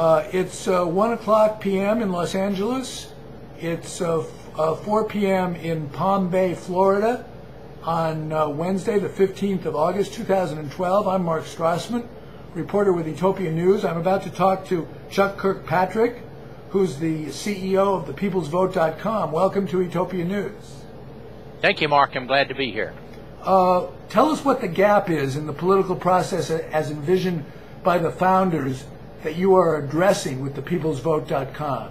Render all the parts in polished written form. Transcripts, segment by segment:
It's 1 o'clock p.m. in Los Angeles. It's 4 p.m. in Palm Bay, Florida on Wednesday, the 15th of August, 2012. I'm Mark Strassman, reporter with Utopia News. I'm about to talk to Chuck Kirkpatrick, who's the CEO of thepeoplesvote.com. Welcome to Utopia News. Thank you, Mark. I'm glad to be here. Tell us what the gap is in the political process as envisioned by the founders that you are addressing with thepeoplesvote.com.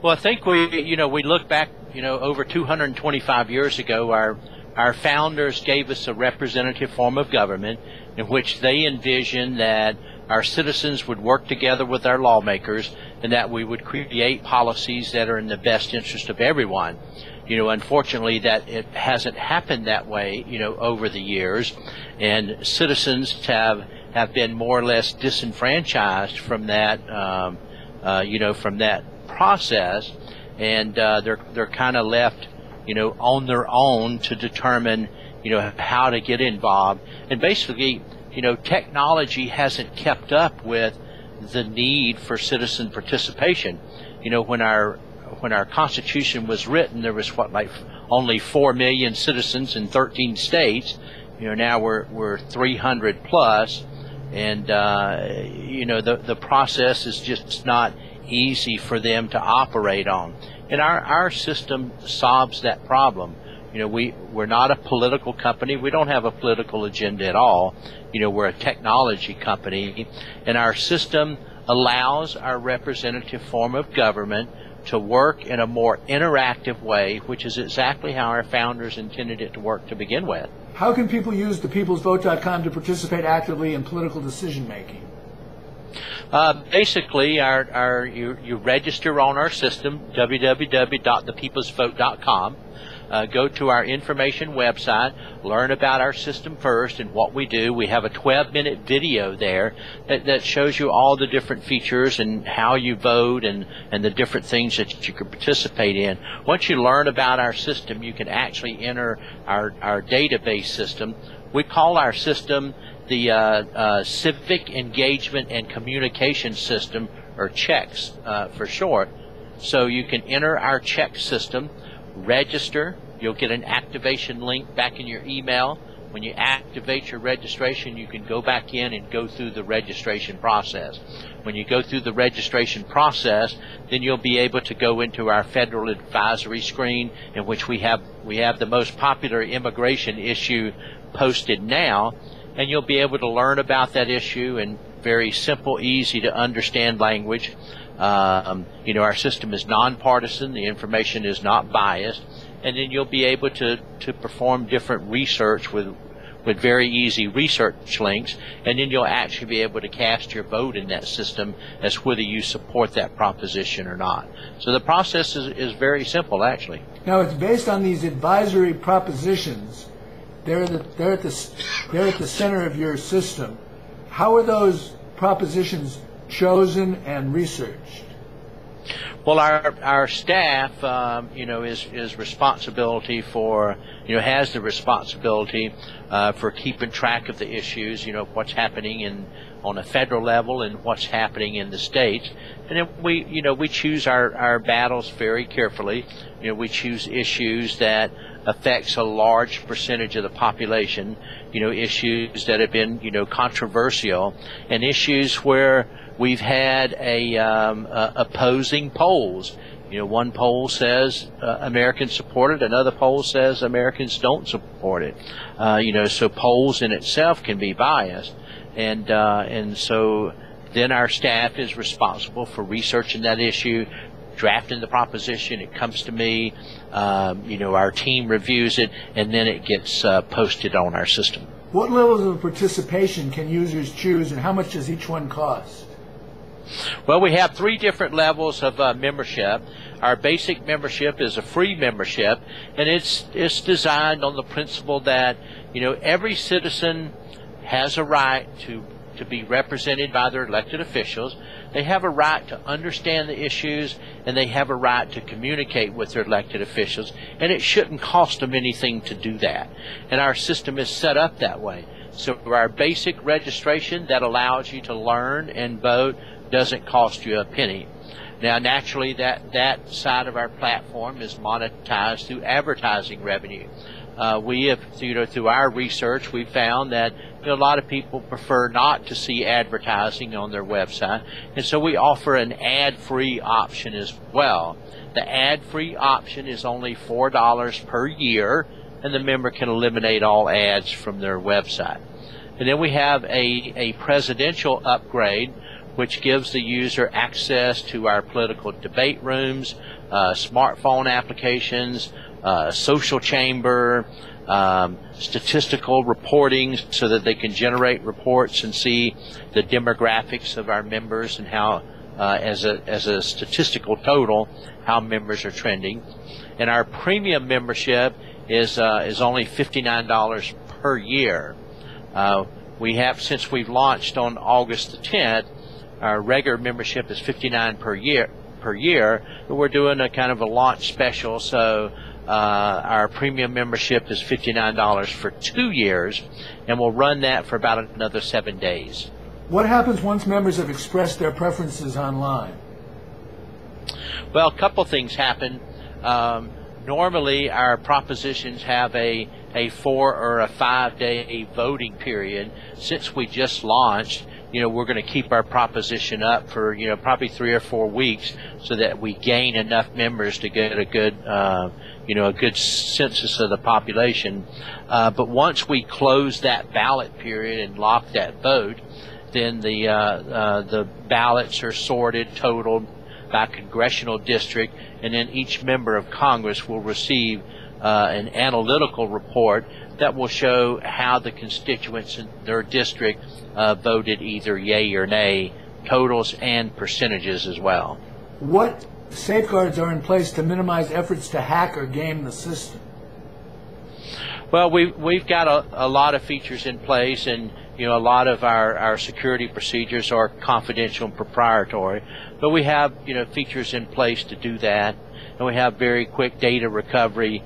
Well, I think we look back, over 225 years ago, our founders gave us a representative form of government in which they envisioned that our citizens would work together with our lawmakers and that we would create policies that are in the best interest of everyone. Unfortunately, that it hasn't happened that way, over the years, and citizens have been more or less disenfranchised from that, from that process, and they're kind of left, on their own to determine, how to get involved. And basically, technology hasn't kept up with the need for citizen participation. When our Constitution was written, there was only 4 million citizens in 13 states. Now we're 300 plus, and the process is just not easy for them to operate on. And our system solves that problem. We're not a political company. We don't have a political agenda at all. We're a technology company, and our system allows our representative form of government to work in a more interactive way, which is exactly how our founders intended it to work to begin with. How can people use thepeoplesvote.com to participate actively in political decision making? Basically, you register on our system, www.thepeoplesvote.com. Go to our information website, learn about our system first and what we do. We have a 12-minute video there that shows you all the different features and how you vote and the different things that you can participate in. Once you learn about our system, you can actually enter our database system. We call our system the Civic Engagement and Communication System, or CHECS for short. So you can enter our CHECS system, register. You'll get an activation link back in your email. When you activate your registration, you can go back in and go through the registration process. When you go through the registration process, then you'll be able to go into our federal advisory screen, in which we have the most popular immigration issue posted now, and you'll be able to learn about that issue in very simple, easy to understand language. Our system is nonpartisan. The information is not biased. And then you'll be able to perform different research with very easy research links, and then you'll actually be able to cast your vote in that system as whether you support that proposition or not. So the process is very simple, actually. Now, it's based on these advisory propositions. They're at the center of your system. How are those propositions chosen and researched? Well, our staff, is responsibility for, has the responsibility for keeping track of the issues, what's happening on a federal level and what's happening in the states. And then we choose our battles very carefully. We choose issues that affects a large percentage of the population, issues that have been, controversial, and issues where we've had opposing polls. One poll says Americans support it, another poll says Americans don't support it. So polls in itself can be biased, and so then our staff is responsible for researching that issue, drafting the proposition. It comes to me, our team reviews it, and then it gets posted on our system. What levels of participation can users choose, and how much does each one cost? Well, we have 3 different levels of membership. Our basic membership is a free membership, and it's designed on the principle that every citizen has a right to be represented by their elected officials. They have a right to understand the issues, and they have a right to communicate with their elected officials, and it shouldn't cost them anything to do that. And our system is set up that way. So our basic registration that allows you to learn and vote doesn't cost you a penny. Now, naturally, that side of our platform is monetized through advertising revenue. We have, through our research, we found that a lot of people prefer not to see advertising on their website, and so we offer an ad-free option as well. The ad-free option is only $4 per year, and the member can eliminate all ads from their website. And then we have a presidential upgrade, which gives the user access to our political debate rooms, smartphone applications, social chamber, statistical reporting, so that they can generate reports and see the demographics of our members and how, as a statistical total, how members are trending. And our premium membership is only $59 per year. We have, since we've launched on August the 10th, our regular membership is $59 per year, but we're doing a kind of a launch special, so our premium membership is $59 for 2 years, and we'll run that for about another 7 days. What happens once members have expressed their preferences online? Well, a couple things happen. Normally, our propositions have a 4 or a 5 day voting period. Since we just launched, we're going to keep our proposition up for, probably 3 or 4 weeks, so that we gain enough members to get a good, a good census of the population. But once we close that ballot period and lock that vote, then the ballots are sorted, totaled by congressional district, and then each member of Congress will receive an analytical report that will show how the constituents in their district voted either yay or nay, totals and percentages as well. What safeguards are in place to minimize efforts to hack or game the system? Well, we've got a lot of features in place, and a lot of our security procedures are confidential and proprietary, but we have features in place to do that, and we have very quick data recovery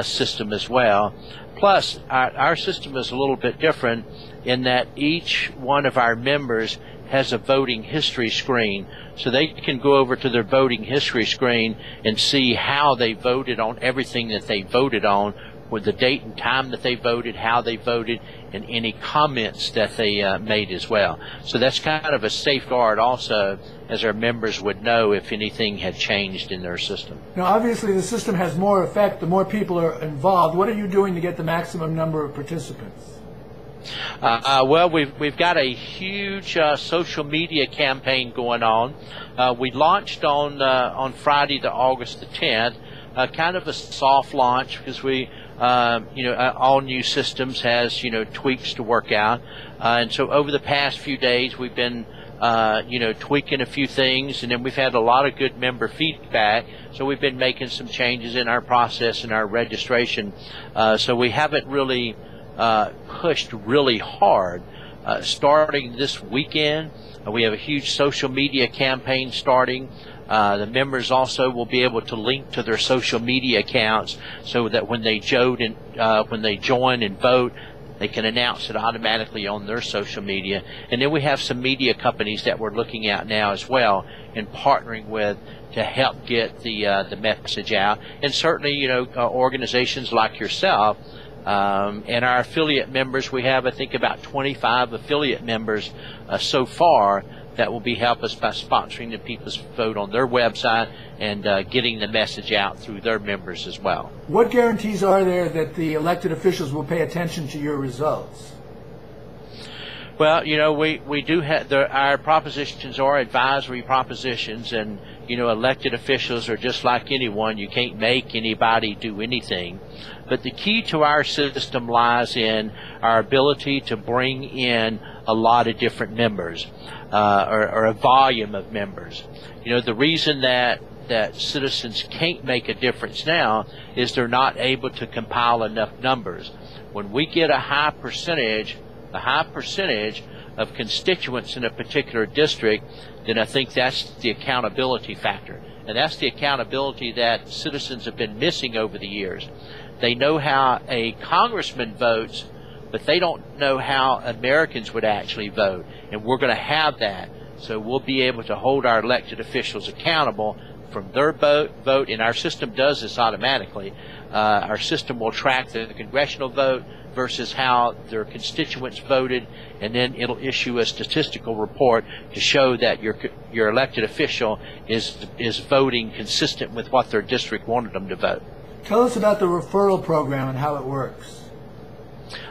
system as well. Plus, our system is a little bit different in that each one of our members has a voting history screen, so they can go over to their voting history screen and see how they voted on everything that they voted on, with the date and time that they voted, how they voted, and any comments that they made as well. So that's kind of a safeguard also, as our members would know if anything had changed in their system. Now, obviously, the system has more effect the more people are involved. What are you doing to get the maximum number of participants? Well, we've got a huge social media campaign going on. We launched on Friday, August the 10th, kind of a soft launch, because we all new systems has tweaks to work out, and so over the past few days we've been tweaking a few things, and then we've had a lot of good member feedback, so we've been making some changes in our process and our registration. So we haven't really pushed really hard. Starting this weekend, we have a huge social media campaign starting. The members also will be able to link to their social media accounts, so that when they join and vote, they can announce it automatically on their social media. And then we have some media companies that we're looking at now as well, and partnering with to help get the message out. And certainly, organizations like yourself and our affiliate members. We have, I think, about 25 affiliate members so far that will be help us by sponsoring the people's vote on their website and getting the message out through their members as well. What guarantees are there that the elected officials will pay attention to your results? Well, we do have our propositions are advisory propositions, and elected officials are just like anyone. You can't make anybody do anything. But the key to our system lies in our ability to bring in a lot of different members, or a volume of members. The reason that citizens can't make a difference now is they're not able to compile enough numbers. When we get a high percentage of constituents in a particular district, then I think that's the accountability factor. And that's the accountability that citizens have been missing over the years. They know how a congressman votes, but they don't know how Americans would actually vote, and we're going to have that. So we'll be able to hold our elected officials accountable from their vote, and our system does this automatically. Our system will track the congressional vote versus how their constituents voted, and then it'll issue a statistical report to show that your elected official is voting consistent with what their district wanted them to vote. Tell us about the referral program and how it works.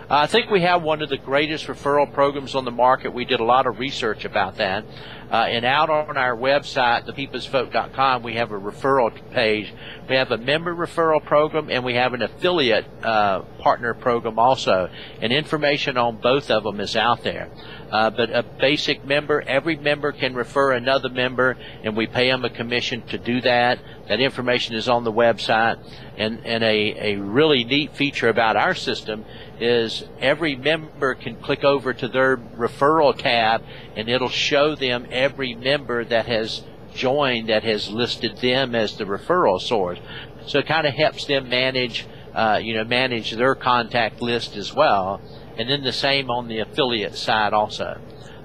I think we have one of the greatest referral programs on the market. We did a lot of research about that. And out on our website, thepeoplesvote.com, we have a referral page. We have a member referral program, and we have an affiliate partner program also. And information on both of them is out there. But a basic member, every member can refer another member, and we pay them a commission to do that. That information is on the website. And a really neat feature about our system is every member can click over to their referral tab, and it'll show them every member that has joined that has listed them as the referral source. So it kind of helps them manage their contact list as well. And then the same on the affiliate side also.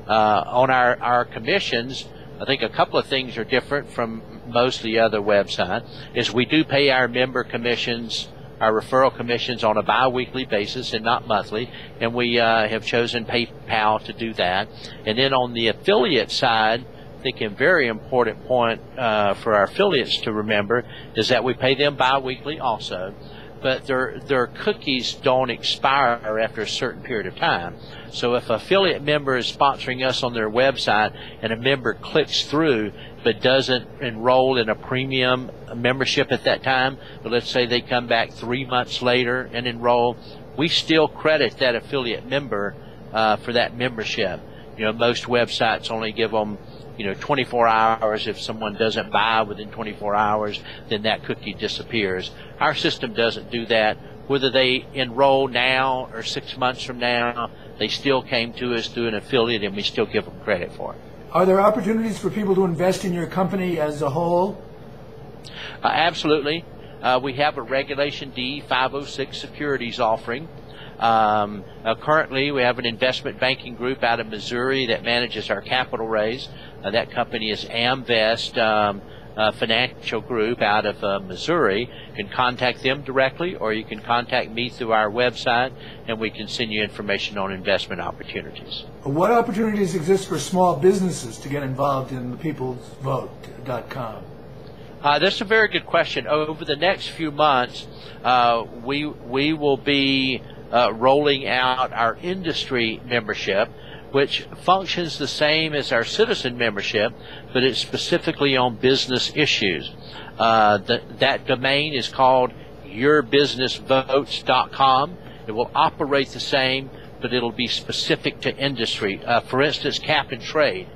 On our commissions, I think a couple of things are different from most of the other websites. Is we do pay our member commissions, our referral commissions, on a bi-weekly basis and not monthly, and we have chosen PayPal to do that. And then on the affiliate side, I think a very important point for our affiliates to remember is that we pay them bi-weekly also, but their cookies don't expire after a certain period of time. So if an affiliate member is sponsoring us on their website and a member clicks through but doesn't enroll in a premium membership at that time, but let's say they come back 3 months later and enroll, we still credit that affiliate member for that membership. Most websites only give them 24 hours. If someone doesn't buy within 24 hours, then that cookie disappears. Our system doesn't do that. Whether they enroll now or 6 months from now, they still came to us through an affiliate, and we still give them credit for it. Are there opportunities for people to invest in your company as a whole? Absolutely. We have a Regulation D 506 securities offering. Currently, we have an investment banking group out of Missouri that manages our capital raise. That company is Amvest Financial Group out of Missouri. You can contact them directly, or you can contact me through our website, and we can send you information on investment opportunities. What opportunities exist for small businesses to get involved in thepeoplesvote.com? That's a very good question. Over the next few months, we will be rolling out our industry membership, which functions the same as our citizen membership, but it's specifically on business issues. That domain is called yourbusinessvotes.com. It will operate the same, but it'll be specific to industry. For instance, cap and trade.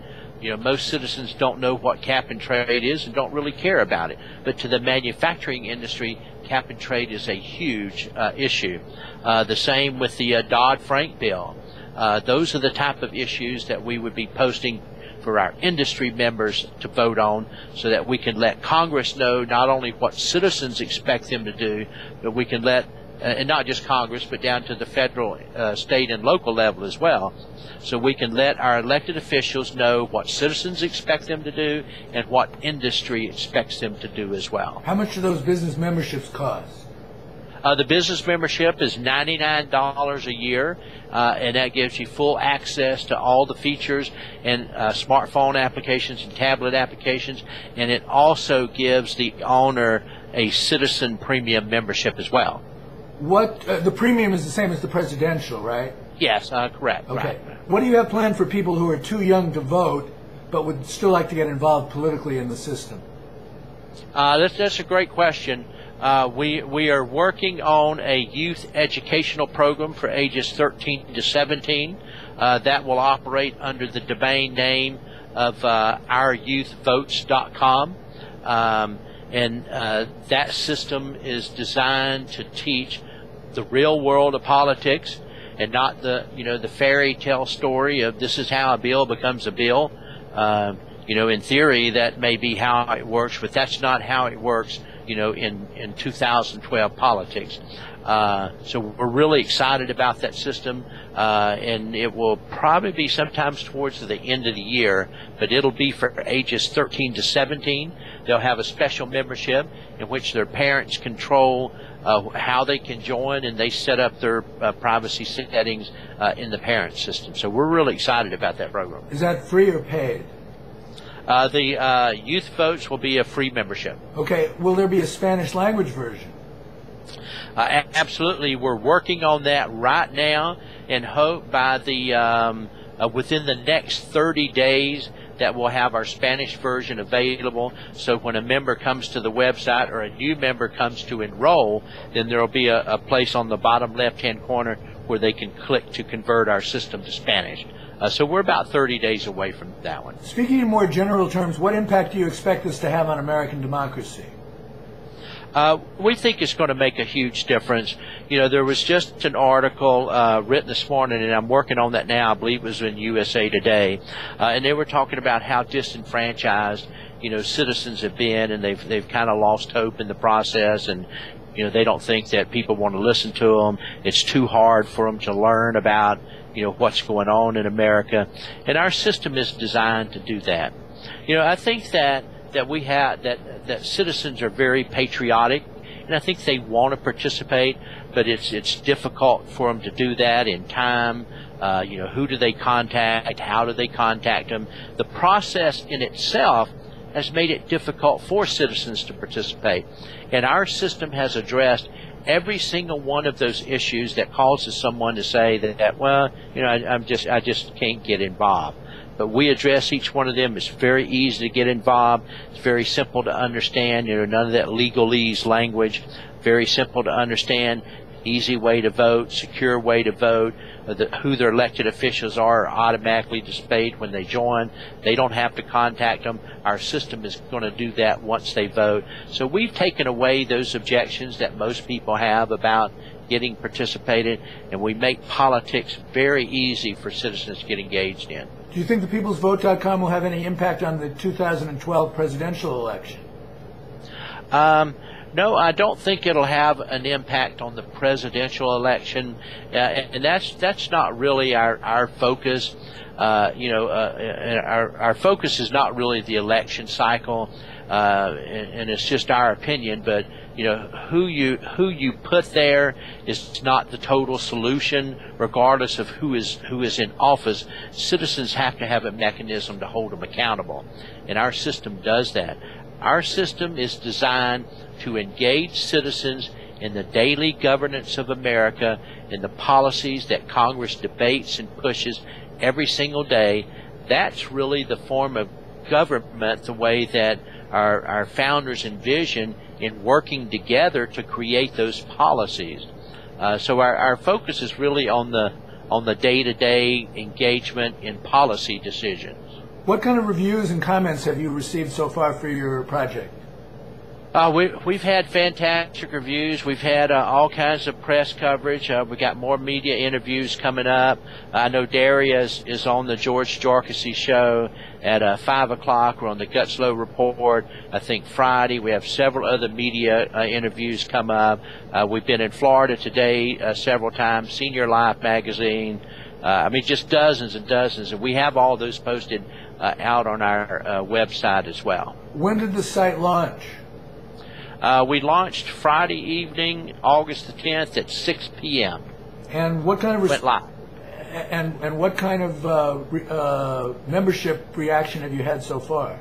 Most citizens don't know what cap and trade is and don't really care about it. But to the manufacturing industry, cap and trade is a huge issue. The same with the Dodd-Frank bill. Those are the type of issues that we would be posting for our industry members to vote on, so that we can let Congress know not only what citizens expect them to do, but we can let, and not just Congress, but down to the federal, state, and local level as well. So we can let our elected officials know what citizens expect them to do and what industry expects them to do as well. How much do those business memberships cost? The business membership is $99 a year, and that gives you full access to all the features and smartphone applications and tablet applications, and it also gives the owner a citizen premium membership as well. The premium is the same as the presidential, right? Yes, correct. Okay. Right. What do you have planned for people who are too young to vote but would still like to get involved politically in the system? That's a great question. We are working on a youth educational program for ages 13 to 17 that will operate under the domain name of ouryouthvotes.com. And that system is designed to teach the real world of politics, and not the fairy tale story of this is how a bill becomes a bill. In theory that may be how it works, but that's not how it works. in 2012 politics. So we're really excited about that system, and it will probably be sometimes towards the end of the year, but it'll be for ages 13 to 17. They'll have a special membership in which their parents control how they can join, and they set up their privacy settings in the parent system. So we're really excited about that program. Is that free or paid? The youth votes will be a free membership. Okay. Will there be a Spanish language version? Absolutely. We're working on that right now, and hope by the within the next 30 days that we'll have our Spanish version available. So when a member comes to the website or a new member comes to enroll, then there will be a place on the bottom left-hand corner where they can click to convert our system to Spanish. So we're about 30 days away from that one. Speaking in more general terms, what impact do you expect this to have on American democracy? We think it's going to make a huge difference. There was just an article written this morning, and I'm working on that now. I believe it was in USA Today, and they were talking about how disenfranchised, citizens have been, and they've kind of lost hope in the process, and they don't think that people want to listen to them. It's too hard for them to learn about what's going on in America, and our system is designed to do that. I think that we have that citizens are very patriotic, and I think they want to participate, but it's difficult for them to do that in time. Who do they contact? How do they contact them? The process in itself has made it difficult for citizens to participate, and our system has addressed every single one of those issues that causes someone to say that well, I just can't get involved. But we address each one of them. It's very easy to get involved. It's very simple to understand. None of that legalese language. Very simple to understand. Easy way to vote. Secure way to vote. Who their elected officials are automatically displayed when they join. They don't have to contact them. Our system is going to do that once they vote. So we've taken away those objections that most people have about getting participated, and we make politics very easy for citizens to get engaged in. Do you think the peoplesvote.com will have any impact on the 2012 presidential election? No, I don't think it'll have an impact on the presidential election, and that's not really our focus. Our focus is not really the election cycle, and it's just our opinion. But who you put there is not the total solution, regardless of who is in office. Citizens have to have a mechanism to hold them accountable, and our system does that. Our system is designed to engage citizens in the daily governance of America, in the policies that Congress debates and pushes every single day. That's really the form of government, the way that our founders envisioned in working together to create those policies. So our focus is really on the day-to-day engagement in policy decisions. What kind of reviews and comments have you received so far for your project? We've had fantastic reviews. We've had all kinds of press coverage. We got more media interviews coming up. I know Darius is on the George Jorkesy show at 5 o'clock. We're on the Gutslow Report. I think Friday we have several other media interviews come up. We've been in Florida today several times. Senior Life magazine. Just dozens and dozens, and we have all those posted out on our website as well. When did the site launch? We launched Friday evening, August the 10th at 6 p.m. And what kind of went live. And what kind of membership reaction have you had so far?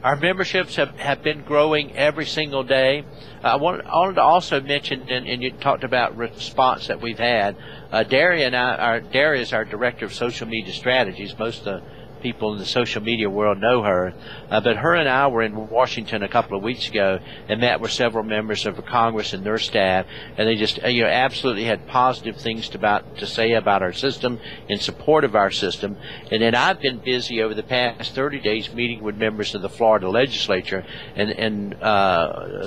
Our memberships have been growing every single day. I wanted to also mention, and you talked about response that we've had. Darius, our director of social media strategies, most of the people in the social media world know her, but her and I were in Washington a couple of weeks ago and met with several members of Congress and their staff, and they just absolutely had positive things to say about our system, in support of our system. And then I've been busy over the past 30 days meeting with members of the Florida legislature, and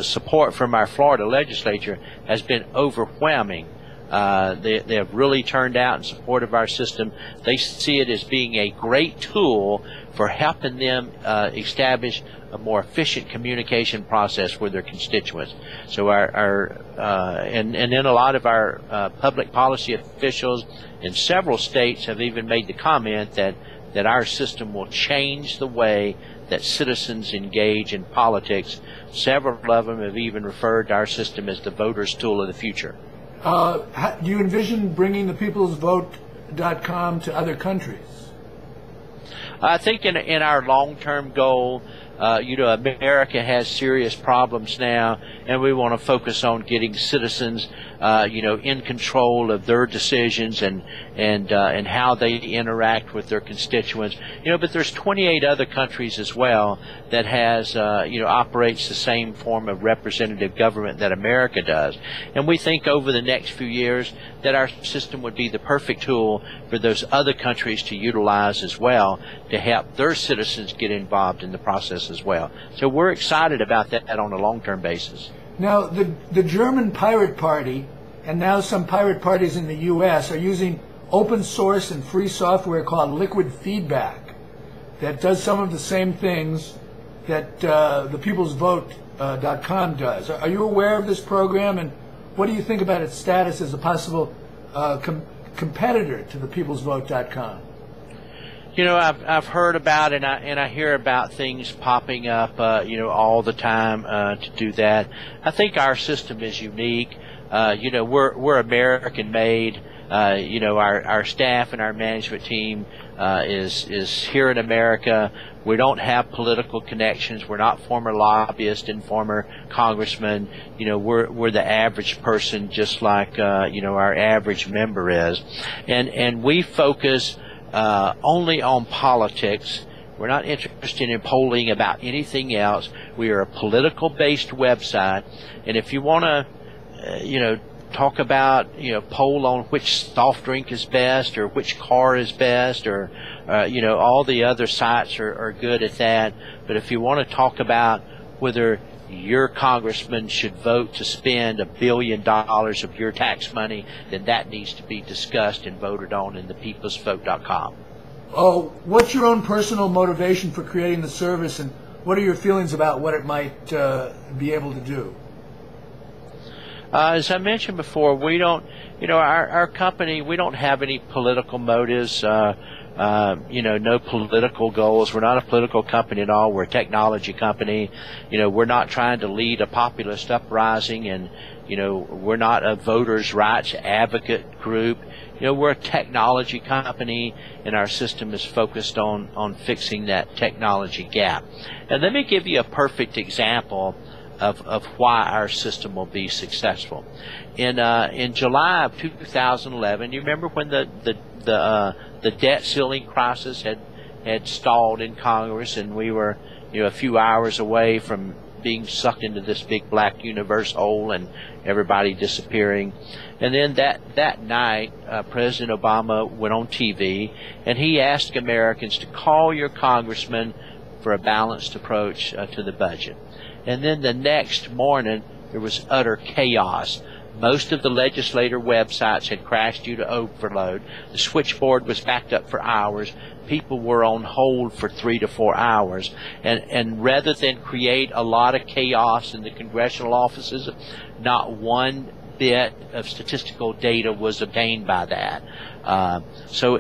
support from our Florida legislature has been overwhelming They have really turned out in support of our system. They see it as being a great tool for helping them establish a more efficient communication process with their constituents. So and then a lot of our public policy officials in several states have even made the comment that our system will change the way that citizens engage in politics. Several of them have even referred to our system as the voters' tool of the future. Do you envision bringing the peoplesvote.com to other countries? I think in our long-term goal, America has serious problems now, and we want to focus on getting citizens, in control of their decisions and how they interact with their constituents. But there's 28 other countries as well that has, operates the same form of representative government that America does. And we think over the next few years that our system would be the perfect tool for those other countries to utilize as well to help their citizens get involved in the process as well. So we're excited about that on a long-term basis. Now, the German Pirate Party and now some pirate parties in the U.S. are using open source and free software called Liquid Feedback that does some of the same things that the peoplesvote.com does. Are you aware of this program, and what do you think about its status as a possible competitor to the peoplesvote.com? I've heard about it, and I hear about things popping up, all the time to do that. I think our system is unique. We're American made. Our staff and our management team is here in America. We don't have political connections. We're not former lobbyists and former congressmen. We're the average person, just like our average member is, and we focus only on politics. We're not interested in polling about anything else. We are a political-based website, and if you want to, talk about, poll on which soft drink is best or which car is best, or all the other sites are good at that. But if you want to talk about whether your congressman should vote to spend $1 billion of your tax money, then that needs to be discussed and voted on in the peoplesvote.com. Oh, what's your own personal motivation for creating the service, and what are your feelings about what it might be able to do? As I mentioned before, we don't, our company, we don't have any political motives. No political goals. We're not a political company at all. We're a technology company. We're not trying to lead a populist uprising, and, we're not a voters' rights advocate group. We're a technology company, and our system is focused on fixing that technology gap. And let me give you a perfect example of why our system will be successful. In July of 2011, you remember when the debt ceiling crisis had stalled in Congress, and we were a few hours away from being sucked into this big black universe hole and everybody disappearing. And then that night, President Obama went on TV and he asked Americans to call your congressman for a balanced approach to the budget. And then the next morning, there was utter chaos. Most of the legislator websites had crashed due to overload. The switchboard was backed up for hours. People were on hold for 3 to 4 hours. And rather than create a lot of chaos in the congressional offices, not one bit of statistical data was obtained by that. So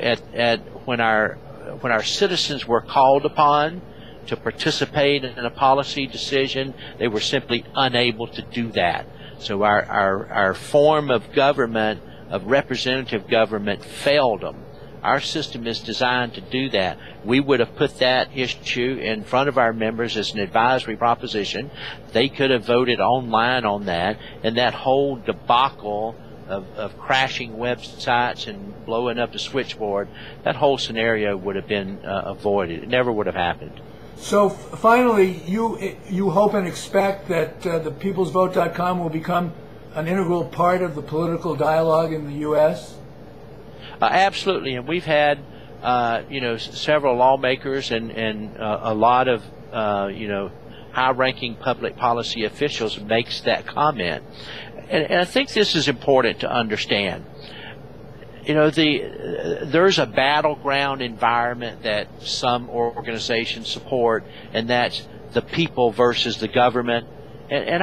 when our citizens were called upon to participate in a policy decision, they were simply unable to do that. So our form of government, of representative government, failed them. Our system is designed to do that. We would have put that issue in front of our members as an advisory proposition. They could have voted online on that, and that whole debacle of crashing websites and blowing up the switchboard, that whole scenario would have been avoided. It never would have happened. So finally, you hope and expect that the peoplesvote.com will become an integral part of the political dialogue in the U.S.? Absolutely, and we've had several lawmakers and a lot of high-ranking public policy officials makes that comment. And I think this is important to understand. You know, there's a battleground environment that some organizations support, and that's the people versus the government. And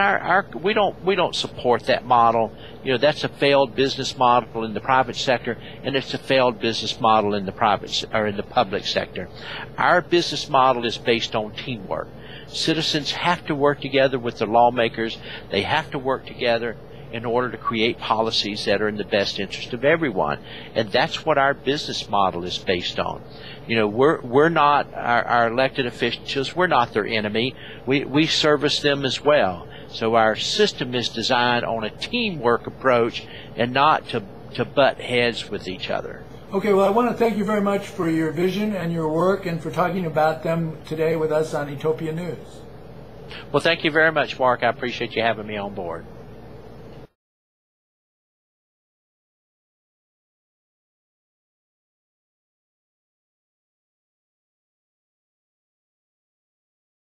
we don't support that model. You know, that's a failed business model in the private sector, and it's a failed business model in the public sector. Our business model is based on teamwork. Citizens have to work together with the lawmakers. They have to work together in order to create policies that are in the best interest of everyone. And that's what our business model is based on. You know, we're not our elected officials, we're not their enemy. We service them as well. So our system is designed on a teamwork approach and not to butt heads with each other. Okay, well, I want to thank you very much for your vision and your work and for talking about them today with us on Etopia News. Well, thank you very much, Mark. I appreciate you having me on board.